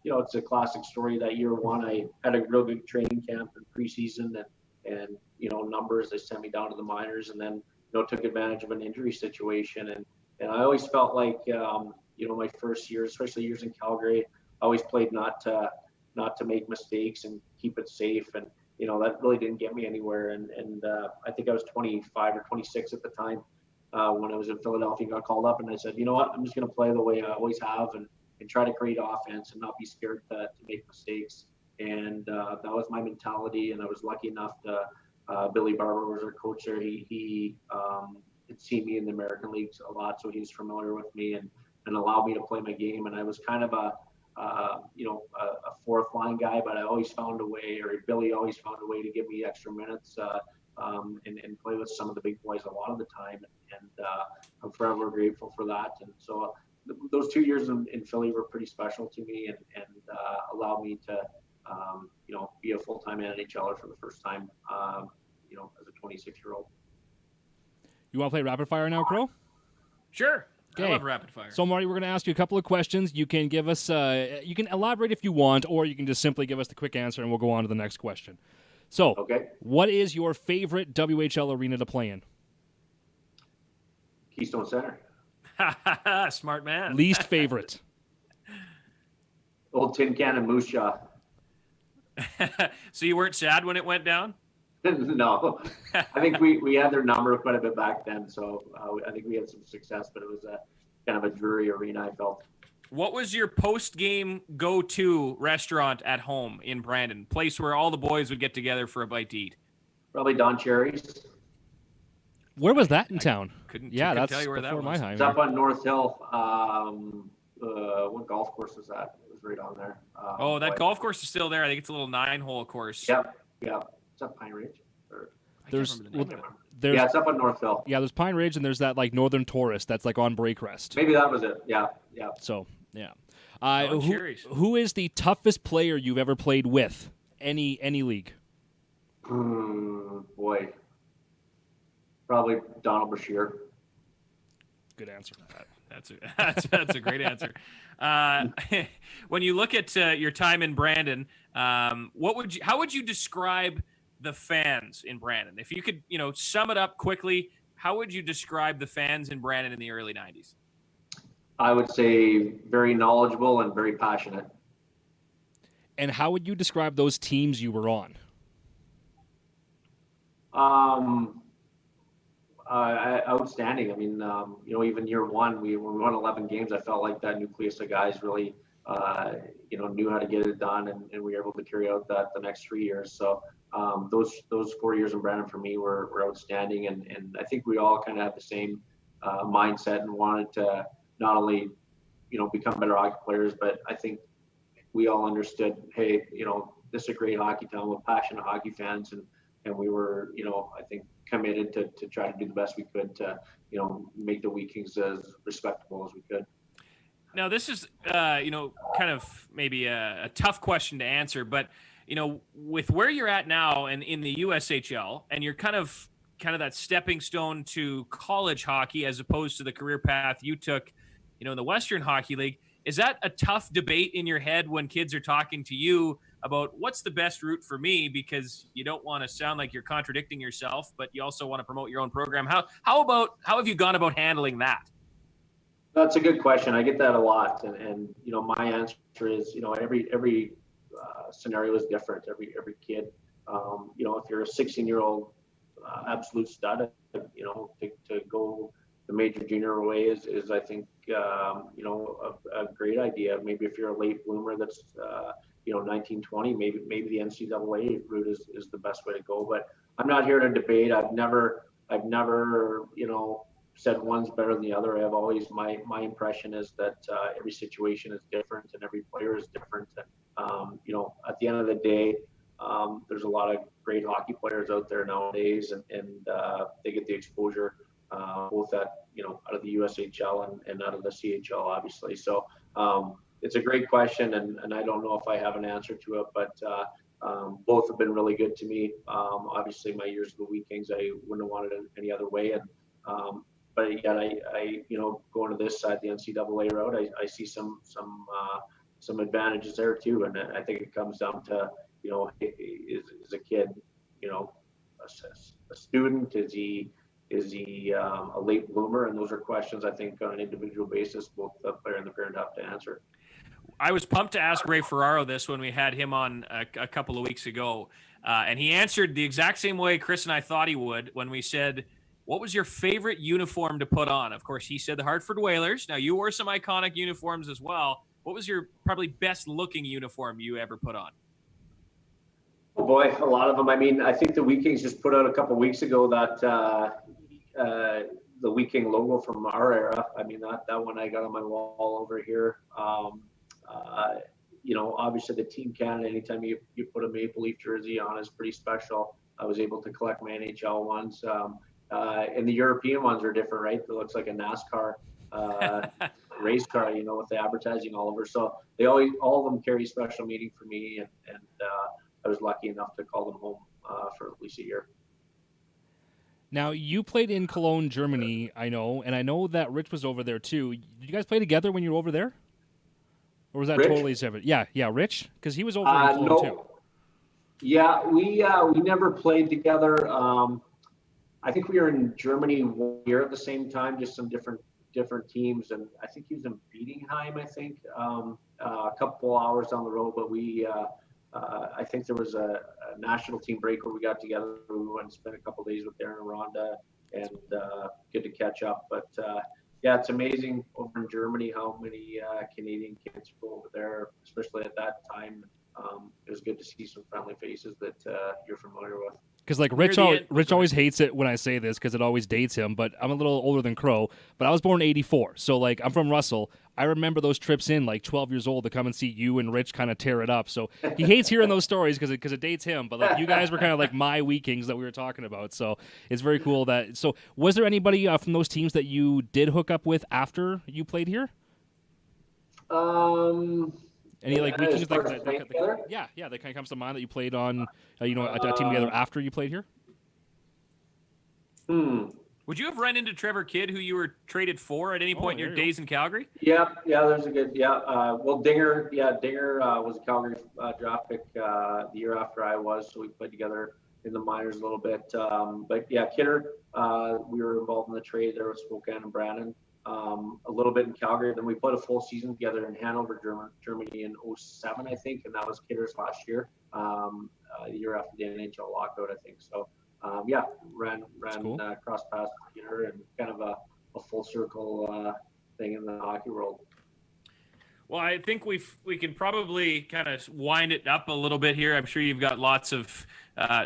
[SPEAKER 6] it's a classic story. That year one, I had a real good training camp and preseason, and numbers. They sent me down to the minors, and then took advantage of an injury situation, and I always felt like my first year, especially years in Calgary, I always played not to make mistakes and keep it safe. And, that really didn't get me anywhere. And I think I was 25 or 26 at the time when I was in Philadelphia and got called up. And I said, you know what, I'm just going to play the way I always have and try to create offense and not be scared to make mistakes. And that was my mentality. And I was lucky enough to, Billy Barber was our coach there. He had seen me in the American leagues a lot, so he was familiar with me and allowed me to play my game. And I was kind of a fourth line guy, but I always found a way, or Billy always found a way to give me extra minutes and play with some of the big boys a lot of the time. And I'm forever grateful for that. And so those 2 years in Philly were pretty special to me and allowed me to, be a full-time NHLer for the first time, as a 26-year-old.
[SPEAKER 4] You want to play rapid fire now, Crowe?
[SPEAKER 5] Sure.
[SPEAKER 4] Okay.
[SPEAKER 5] I love rapid fire.
[SPEAKER 4] So, Marty, we're going to ask you a couple of questions. You can give us, you can elaborate if you want, or you can just simply give us the quick answer, and we'll go on to the next question. So,
[SPEAKER 6] okay.
[SPEAKER 4] What is your favorite WHL arena to play in?
[SPEAKER 6] Keystone Center.
[SPEAKER 5] Smart man.
[SPEAKER 4] Least favorite?
[SPEAKER 6] Old Tin Can and Moose Jaw.
[SPEAKER 5] So you weren't sad when it went down?
[SPEAKER 6] No. I think we had their number quite a bit back then, so I think we had some success, but it was a kind of a dreary arena, I felt.
[SPEAKER 5] What was your post-game go-to restaurant at home in Brandon? Place where all the boys would get together for a bite to eat?
[SPEAKER 6] Probably Don Cherry's.
[SPEAKER 4] Where was that in town?
[SPEAKER 5] Couldn't
[SPEAKER 4] that's
[SPEAKER 5] tell you where that
[SPEAKER 4] before
[SPEAKER 5] was.
[SPEAKER 4] my time.
[SPEAKER 6] It's up on North Hill. What golf course is that? It was right on there.
[SPEAKER 5] That golf course is still there. I think it's a little 9-hole course.
[SPEAKER 6] Yep. It's up Pine Ridge.
[SPEAKER 4] There's
[SPEAKER 6] it's up on North Hill.
[SPEAKER 4] Yeah, there's Pine Ridge, and there's that Northern Tourist that's on Breakrest.
[SPEAKER 6] Maybe that was it. Yeah.
[SPEAKER 4] So yeah. Who is the toughest player you've ever played with? Any league?
[SPEAKER 6] Boy. Probably Donald Brashear.
[SPEAKER 4] Good answer.
[SPEAKER 5] That's a great answer. When you look at your time in Brandon, how would you describe the fans in Brandon? If you could, sum it up quickly, how would you describe the fans in Brandon in the early 90s?
[SPEAKER 6] I would say very knowledgeable and very passionate.
[SPEAKER 4] And how would you describe those teams you were on?
[SPEAKER 6] Outstanding. I mean, even year one, when we won 11 games, I felt like that nucleus of guys really, knew how to get it done, and we were able to carry out that the next 3 years. So those 4 years in Brandon for me were outstanding, and I think we all kind of had the same mindset and wanted to not only, become better hockey players, but I think we all understood, hey, this is a great hockey town with passionate hockey fans, and we were, I think, committed to try to do the best we could to, make the Vikings as respectable as we could.
[SPEAKER 5] Now, this is, kind of maybe a tough question to answer, but, with where you're at now and in the USHL, and you're kind of that stepping stone to college hockey as opposed to the career path you took, in the Western Hockey League, is that a tough debate in your head when kids are talking to you about what's the best route for me, because you don't want to sound like you're contradicting yourself, but you also want to promote your own program. How have you gone about handling that?
[SPEAKER 6] That's a good question. I get that a lot, and my answer is, every scenario is different. Every kid, if you're a 16-year-old absolute stud, to go the major junior way is I think a great idea. Maybe if you're a late bloomer that's 19, 20, maybe the NCAA route is the best way to go. But I'm not here to debate. I've never said one's better than the other. I've always, my impression is that every situation is different and every player is different. And at the end of the day, there's a lot of great hockey players out there nowadays, and they get the exposure both out of the USHL and out of the CHL, obviously. So it's a great question, and I don't know if I have an answer to it, but both have been really good to me. Obviously, my years of the Wheat Kings, I wouldn't have wanted it any other way. And but again, I going to this side, the NCAA route, I see some advantages there too. And I think it comes down to, is a kid, a student? Is he a late bloomer? And those are questions I think on an individual basis, both the player and the parent have to answer.
[SPEAKER 5] I was pumped to ask Ray Ferraro this when we had him on a couple of weeks ago. And he answered the exact same way Chris and I thought he would when we said, what was your favorite uniform to put on? Of course, he said the Hartford Whalers. Now, you wore some iconic uniforms as well. What was your probably best looking uniform you ever put on?
[SPEAKER 6] Oh boy, a lot of them. I mean, I think the Wheat Kings just put out a couple of weeks ago that the Wheat King logo from our era. I mean, that one I got on my wall over here. Obviously the Team Canada, anytime you put a Maple Leaf jersey on, is pretty special. I was able to collect my NHL ones. And the European ones are different, right? It looks like a NASCAR race car, with the advertising all over. So all of them carry special meaning for me, and I was lucky enough to call them home for at least a year.
[SPEAKER 4] Now, you played in Cologne, Germany, I know, and I know that Rich was over there too. Did you guys play together when you were over there? Or was that
[SPEAKER 6] Rich?
[SPEAKER 4] Totally separate? Yeah, Rich? Because he was over in Cologne too.
[SPEAKER 6] Yeah, we never played together. I think we were in Germany 1 year at the same time, just some different teams, and I think he was in Bietigheim, a couple hours down the road, but I think there was a national team break where we got together. We went and spent a couple of days with Darren and Rhonda, and good to catch up. But yeah, it's amazing over in Germany how many Canadian kids go over there, especially at that time. It was good to see some friendly faces that you're familiar with.
[SPEAKER 4] Because Rich always hates it when I say this because it always dates him, but I'm a little older than Crowe, but I was born in 84. So I'm from Russell. I remember those trips in 12 years old to come and see you and Rich kind of tear it up. So he hates hearing those stories because it dates him. But you guys were kind of like my Wheat Kings that we were talking about. So it's very cool that. So was there anybody from those teams that you did hook up with after you played here? Any Wheat Kings that kind of comes to mind that you played on, a team together after you played here?
[SPEAKER 5] Would you have run into Trevor Kidd, who you were traded for at any point in your days in Calgary?
[SPEAKER 6] Yeah, there's a good, well, Dinger was a Calgary draft pick the year after I was, so we played together in the minors a little bit. But yeah, Kidder, we were involved in the trade there with Spokane and Brandon. A little bit in Calgary. Then we played a full season together in Hanover, Germany in 2007, I think, and that was Kidder's last year, the year after the NHL lockout, I think. So, ran cool. Cross paths with Kidder, and kind of a full circle thing in the hockey world.
[SPEAKER 5] Well, I think we can probably kind of wind it up a little bit here. I'm sure you've got lots of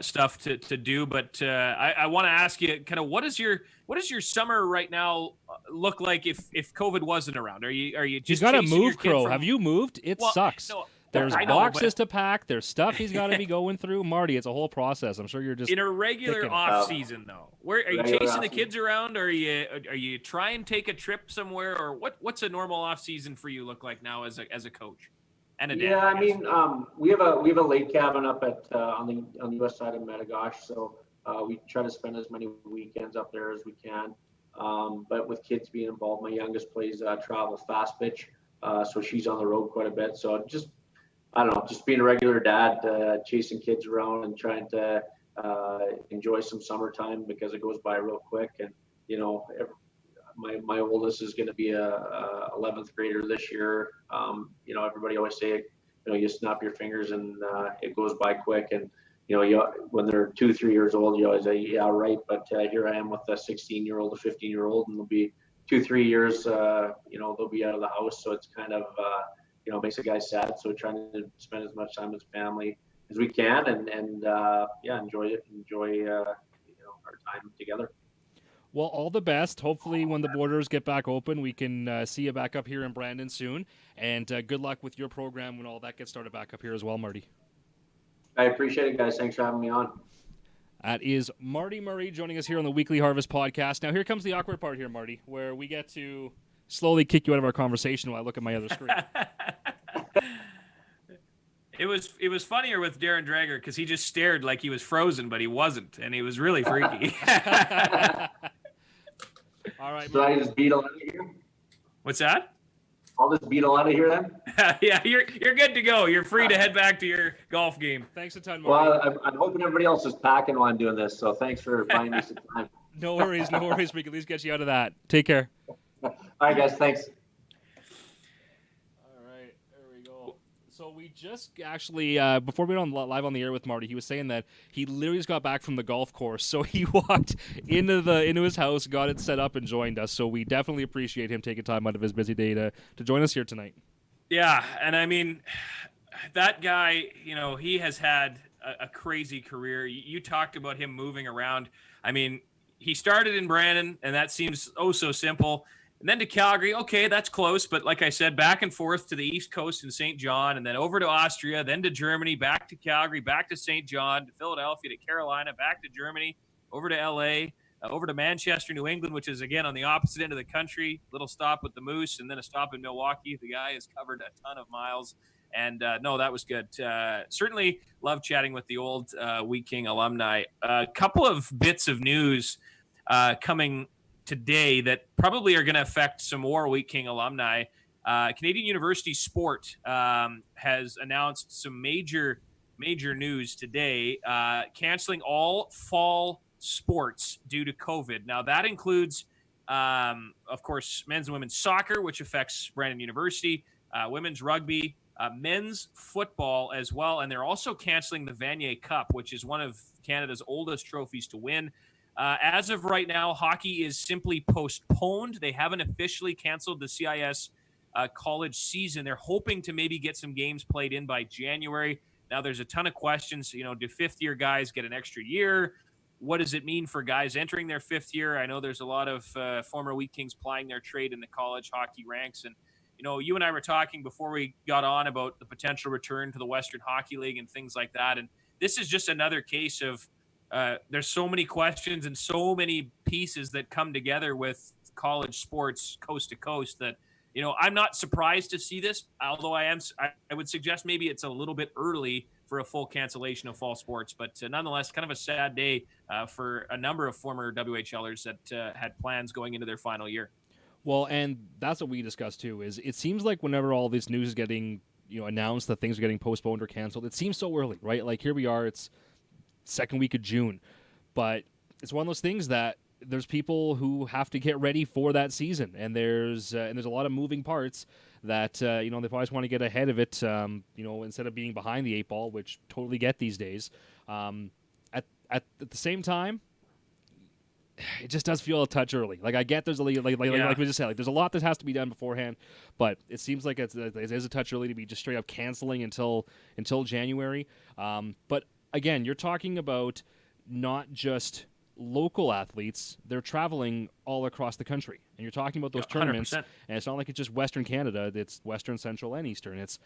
[SPEAKER 5] stuff to do, but I want to ask you kind of what does your summer right now look like if COVID wasn't around? Are you just
[SPEAKER 4] got to move, Crowe? Have you moved? It sucks. No, there's boxes to pack. There's stuff he's got to be going through. Marty, it's a whole process. I'm sure you're just
[SPEAKER 5] in a regular off season though. Where are you chasing the kids around? Or are you trying to take a trip somewhere? Or what's a normal off season for you look like now as a coach and a dad?
[SPEAKER 6] Yeah, I mean, we have a lake cabin up at on the west side of Medegosh, so we try to spend as many weekends up there as we can. But with kids being involved, my youngest plays travel fast pitch, so she's on the road quite a bit. So just I don't know, just being a regular dad, chasing kids around and trying to enjoy some summertime because it goes by real quick. And, my oldest is going to be a 11th grader this year. Everybody always say, you snap your fingers and it goes by quick. And, when they're 2-3 years old, you always say, yeah, right. But here I am with a 16-year-old, a 15-year-old, and they'll be 2-3 years, they'll be out of the house. So it's kind of, makes a guy sad. So trying to spend as much time with family as we can and enjoy our time together.
[SPEAKER 4] Well, all the best. Hopefully when the borders get back open, we can see you back up here in Brandon soon. And good luck with your program when all that gets started back up here as well, Marty.
[SPEAKER 6] I appreciate it, guys. Thanks for having me on.
[SPEAKER 4] That is Marty Murray joining us here on the Weekly Harvest podcast. Now, here comes the awkward part here, Marty, where we get to slowly kick you out of our conversation while I look at my other screen.
[SPEAKER 5] It was funnier with Darren Drager because he just stared like he was frozen, but he wasn't, and he was really freaky.
[SPEAKER 4] All right,
[SPEAKER 6] so I just beat out of here?
[SPEAKER 5] What's that?
[SPEAKER 6] I'll just beat out of here then?
[SPEAKER 5] Yeah, you're good to go. You're free to head back to your golf game.
[SPEAKER 4] Thanks a ton, Marty.
[SPEAKER 6] Well, I'm hoping everybody else is packing while I'm doing this, so thanks for finding me some time.
[SPEAKER 4] No worries. We can at least get you out of that. Take care.
[SPEAKER 6] All right, guys. Thanks.
[SPEAKER 4] All right, there we go. So we just actually, before we went on live on the air with Marty, he was saying that he literally just got back from the golf course. So he walked into his house, got it set up, and joined us. So we definitely appreciate him taking time out of his busy day to join us here tonight.
[SPEAKER 5] Yeah, and I mean, that guy, he has had a crazy career. You talked about him moving around. I mean, he started in Brandon, and that seems so simple. And then to Calgary, okay, that's close. But like I said, back and forth to the East Coast in St. John, and then over to Austria, then to Germany, back to Calgary, back to St. John, to Philadelphia, to Carolina, back to Germany, over to L.A., over to Manchester, New England, which is, again, on the opposite end of the country. Little stop with the Moose, and then a stop in Milwaukee. The guy has covered a ton of miles. And, no, that was good. Certainly love chatting with the old Wheat King alumni. A couple of bits of news coming today that probably are going to affect some more Wheat King alumni. Canadian University Sport has announced some major news today, canceling all fall sports due to COVID. Now, that includes, of course, men's and women's soccer, which affects Brandon University, women's rugby, men's football as well. And they're also canceling the Vanier Cup, which is one of Canada's oldest trophies to win. As of right now, hockey is simply postponed. They haven't officially canceled the CIS college season. They're hoping to maybe get some games played in by January. Now, there's a ton of questions. Do fifth-year guys get an extra year? What does it mean for guys entering their fifth year? I know there's a lot of former Wheat Kings plying their trade in the college hockey ranks. And, you and I were talking before we got on about the potential return to the Western Hockey League and things like that. And this is just another case of there's so many questions and so many pieces that come together with college sports coast to coast that, I'm not surprised to see this, although I would suggest maybe it's a little bit early for a full cancellation of fall sports. But nonetheless, kind of a sad day for a number of former WHLers that had plans going into their final year.
[SPEAKER 4] Well, and that's what we discussed too, is it seems like whenever all this news is getting, announced that things are getting postponed or canceled, it seems so early, right? Like here we are, it's second week of June, but it's one of those things that there's people who have to get ready for that season, and there's a lot of moving parts that they probably just want to get ahead of it, instead of being behind the eight ball, which totally get these days. At the same time, it just does feel a touch early. Like I get there's like we just said, like there's a lot that has to be done beforehand, but it seems like it is a touch early to be just straight up canceling until January. But again, you're talking about not just local athletes, they're traveling all across the country. And you're talking about those tournaments, 100%. And it's not like it's just Western Canada, it's Western, Central, and Eastern. It's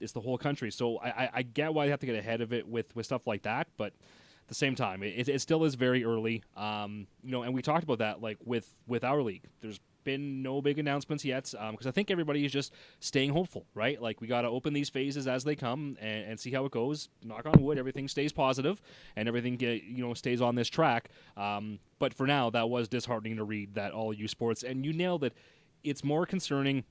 [SPEAKER 4] the whole country. So I get why they have to get ahead of it with stuff like that, but at the same time, it still is very early. And we talked about that like with our league. There's been no big announcements yet because I think everybody is just staying hopeful, right? Like we got to open these phases as they come and see how it goes. Knock on wood, everything stays positive and everything stays on this track. But for now, that was disheartening to read that all U Sports, and you nailed it. It's more concerning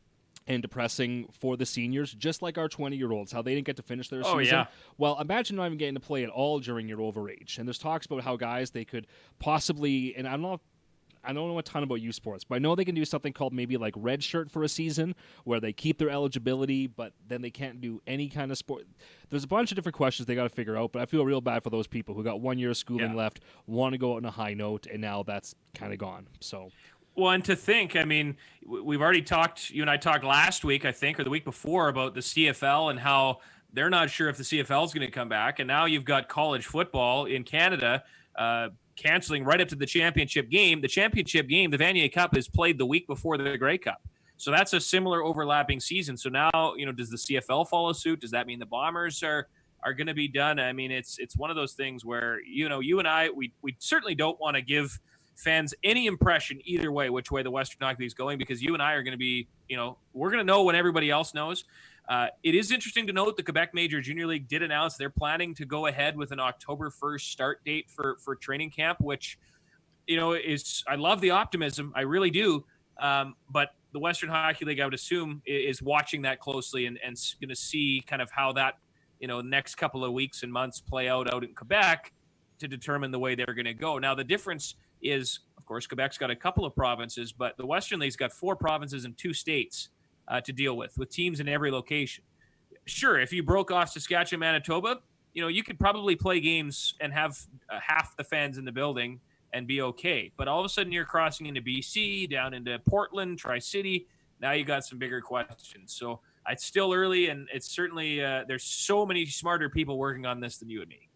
[SPEAKER 4] and depressing for the seniors, just like our 20-year-olds, how they didn't get to finish their
[SPEAKER 5] Oh,
[SPEAKER 4] season.
[SPEAKER 5] yeah.
[SPEAKER 4] Well, imagine not even getting to play at all during your overage. And there's talks about how guys, they could possibly, and I don't know a ton about youth sports, but I know they can do something called maybe like red shirt for a season, where they keep their eligibility, but then they can't do any kind of sport. There's a bunch of different questions they got to figure out, but I feel real bad for those people who got 1 year of schooling left, want to go out on a high note, and now that's kind of gone. So.
[SPEAKER 5] Well, and to think, I mean, we've already talked, you and I talked last week, I think, or the week before, about the CFL and how they're not sure if the CFL is going to come back. And now you've got college football in Canada canceling right up to the championship game. The championship game, the Vanier Cup, is played the week before the Grey Cup. So that's a similar overlapping season. So now, does the CFL follow suit? Does that mean the Bombers are going to be done? I mean, it's one of those things where, you and I, we certainly don't want to give fans any impression either way, which way the Western Hockey League is going, because you and I are going to be, we're going to know when everybody else knows. It is interesting to note the Quebec Major Junior League did announce they're planning to go ahead with an October 1st start date for training camp, which, I love the optimism. I really do. But the Western Hockey League, I would assume, is watching that closely and going to see kind of how that, next couple of weeks and months play out in Quebec to determine the way they're going to go. Now, the difference is, of course, Quebec's got a couple of provinces, but the Western League's got 4 provinces and 2 states to deal with teams in every location. Sure, if you broke off Saskatchewan, Manitoba, you could probably play games and have half the fans in the building and be okay. But all of a sudden you're crossing into BC, down into Portland, Tri-City. Now you got some bigger questions. So it's still early, and it's certainly there's so many smarter people working on this than you and me.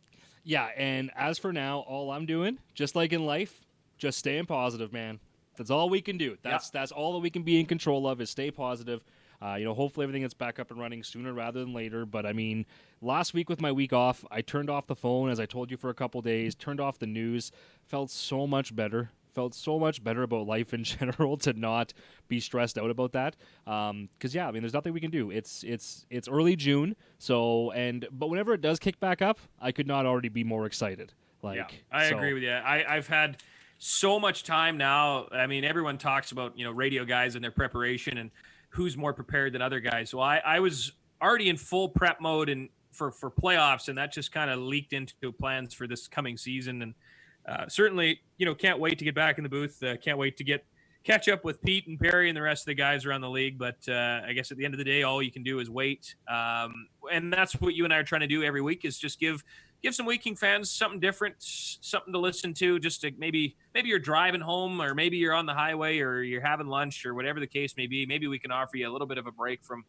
[SPEAKER 4] Yeah, and as for now, all I'm doing, just like in life, just staying positive, man. That's all we can do. That's all that we can be in control of, is stay positive. Hopefully everything gets back up and running sooner rather than later. But, I mean, last week with my week off, I turned off the phone, as I told you, for a couple days, turned off the news, felt so much better. Felt so much better about life in general to not be stressed out about that. Because, there's nothing we can do. It's early June, but whenever it does kick back up, I could not already be more excited. I
[SPEAKER 5] agree with you. I've had so much time now. I mean, everyone talks about, radio guys and their preparation and who's more prepared than other guys. So I was already in full prep mode and for playoffs, and that just kind of leaked into plans for this coming season. And certainly, can't wait to get back in the booth. Can't wait to catch up with Pete and Perry and the rest of the guys around the league. But I guess at the end of the day, all you can do is wait. And that's what you and I are trying to do every week, is just give some Viking fans something different, something to listen to, just to maybe you're driving home, or maybe you're on the highway, or you're having lunch, or whatever the case may be. Maybe we can offer you a little bit of a break from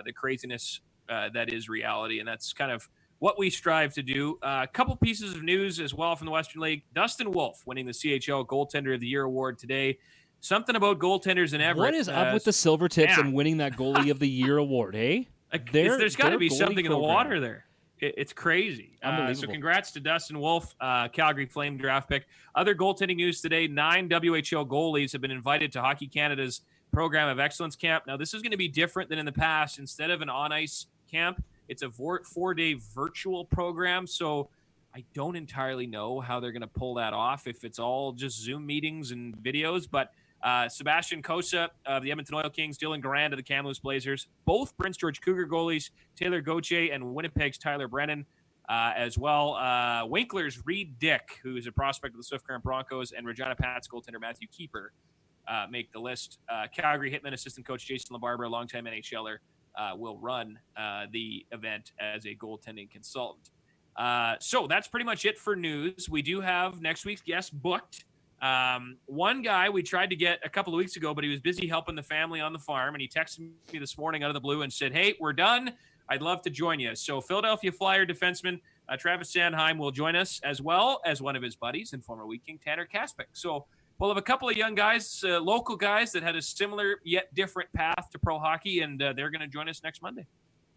[SPEAKER 5] the craziness that is reality. And that's kind of what we strive to do. A couple pieces of news as well from the Western League. Dustin Wolf winning the CHL Goaltender of the Year award today. Something about goaltenders in Everett.
[SPEAKER 4] What is up with the Silver Tips and winning that Goalie of the Year award, hey?
[SPEAKER 5] There's got to be something in the water there. It's crazy.
[SPEAKER 4] Unbelievable.
[SPEAKER 5] So congrats to Dustin Wolf, Calgary Flame draft pick. Other goaltending news today: 9 WHL goalies have been invited to Hockey Canada's Program of Excellence camp. Now, this is going to be different than in the past. Instead of an on-ice camp, it's a 4-day virtual program. So I don't entirely know how they're going to pull that off, if it's all just Zoom meetings and videos. But Sebastian Cossa of the Edmonton Oil Kings, Dylan Garand of the Kamloops Blazers, both Prince George Cougar goalies, Taylor Gauthier, and Winnipeg's Tyler Brennan as well. Winkler's Reed Dick, who is a prospect of the Swift Current Broncos, and Regina Pats goaltender Matthew Keeper make the list. Calgary Hitmen assistant coach Jason LaBarbera, longtime NHLer, will run the event as a goaltending consultant. So that's pretty much it for news. We do have next week's guest booked. One guy we tried to get a couple of weeks ago, but he was busy helping the family on the farm, and he texted me this morning out of the blue and said, "Hey, we're done. I'd love to join you." So Philadelphia Flyer defenseman Travis Sanheim will join us, as well as one of his buddies and former Wheat King Tanner Kaspick. So we'll have a couple of young guys, local guys that had a similar yet different path to pro hockey, and they're going to join us next Monday.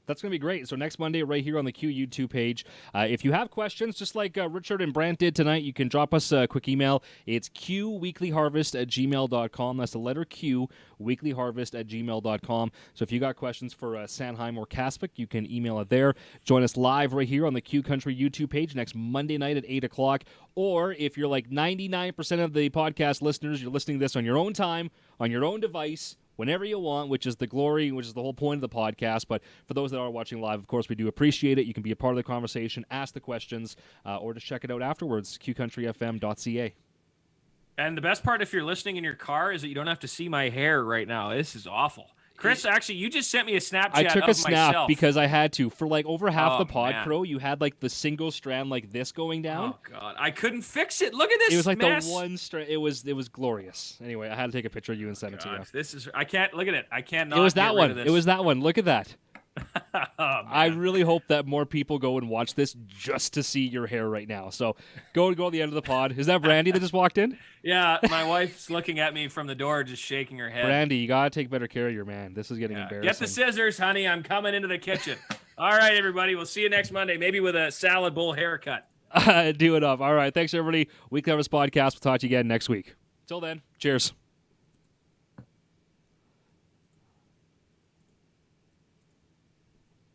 [SPEAKER 4] That's going to be great. So next Monday, right here on the Q YouTube page. If you have questions, just like Richard and Brant did tonight, you can drop us a quick email. It's qweeklyharvest@gmail.com. That's the letter Q, weeklyharvest@gmail.com. So if you got questions for Sanheim or Kaspick, you can email it there. Join us live right here on the Q Country YouTube page next Monday night at 8 o'clock. Or if you're like 99% of the podcast listeners, you're listening to this on your own time, on your own device, whenever you want, which is the glory, which is the whole point of the podcast. But for those that are watching live, of course, we do appreciate it. You can be a part of the conversation, ask the questions, or just check it out afterwards, qcountryfm.ca.
[SPEAKER 5] And the best part, if you're listening in your car, is that you don't have to see my hair right now. This is awful. Chris, actually, you just sent me a Snapchat
[SPEAKER 4] I took
[SPEAKER 5] of
[SPEAKER 4] a snap
[SPEAKER 5] myself.
[SPEAKER 4] because I had to. For like over half the pod,
[SPEAKER 5] man.
[SPEAKER 4] Crow, you had like the single strand like this going down.
[SPEAKER 5] Oh, God. I couldn't fix it. Look at this
[SPEAKER 4] It was like
[SPEAKER 5] mess.
[SPEAKER 4] the one strand. It was glorious. Anyway, I had to take a picture of you and send it to you.
[SPEAKER 5] This is, I can't, look at it. I cannot
[SPEAKER 4] It was
[SPEAKER 5] get
[SPEAKER 4] that
[SPEAKER 5] rid
[SPEAKER 4] one.
[SPEAKER 5] of this.
[SPEAKER 4] It was that one. Look at that.
[SPEAKER 5] Oh,
[SPEAKER 4] I really hope that more people go and watch this just to see your hair right now. So go to the end of the pod. Is that Brandy that just walked in?
[SPEAKER 5] Yeah, my wife's looking at me from the door, just shaking her head.
[SPEAKER 4] Brandy, you gotta take better care of your man. This is getting embarrassing.
[SPEAKER 5] Get the scissors, honey. I'm coming into the kitchen. All right, everybody. We'll see you next Monday, maybe with a salad bowl haircut.
[SPEAKER 4] Do it up. All right. Thanks, everybody. Weekly Harvest Podcast. We'll talk to you again next week. Till then, cheers.